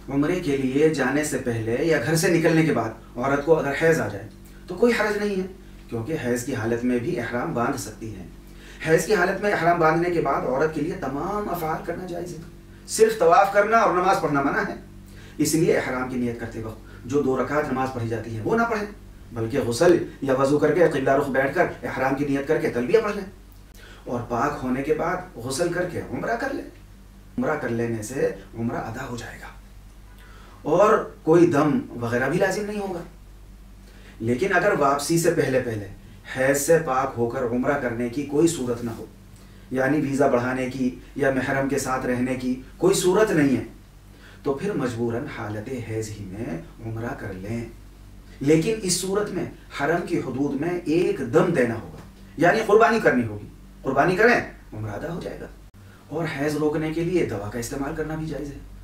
उम्रे के लिए जाने से पहले या घर से निकलने के बाद औरत को अगर हैज़ आ जाए तो कोई हर्ज नहीं है, क्योंकि हैज़ की हालत में भी इहराम बांध सकती है। हैज़ की हालत में इहराम बांधने के बाद औरत के लिए तमाम अफ़आल करना जायज़ है, सिर्फ तवाफ़ करना और नमाज पढ़ना मना है। इसलिए इहराम की नियत करते वक्त जो 2 रकात नमाज पढ़ी जाती है वो ना पढ़ें, बल्कि गुस्ल या वज़ू करके क़िबला रुख बैठकर इहराम की नियत करके तलबिया पढ़ लें और पाक होने के बाद गुस्ल करके उम्रा कर लें। उम्रा कर लेने से उम्रा अदा हो जाएगा और कोई दम वगैरह भी लाजिम नहीं होगा। लेकिन अगर वापसी से पहले पहले हैज़ से पाक होकर उम्रा करने की कोई सूरत ना हो, यानी वीज़ा बढ़ाने की या महरम के साथ रहने की कोई सूरत नहीं है, तो फिर मजबूरन हालत हैज़ ही में उम्रा कर लें। लेकिन इस सूरत में हरम की हुदूद में एक दम देना होगा, यानी कुर्बानी करनी होगी। कुर्बानी करें, उम्रा अदा हो जाएगा। और हैज़ रोकने के लिए दवा का इस्तेमाल करना भी जायज़ है।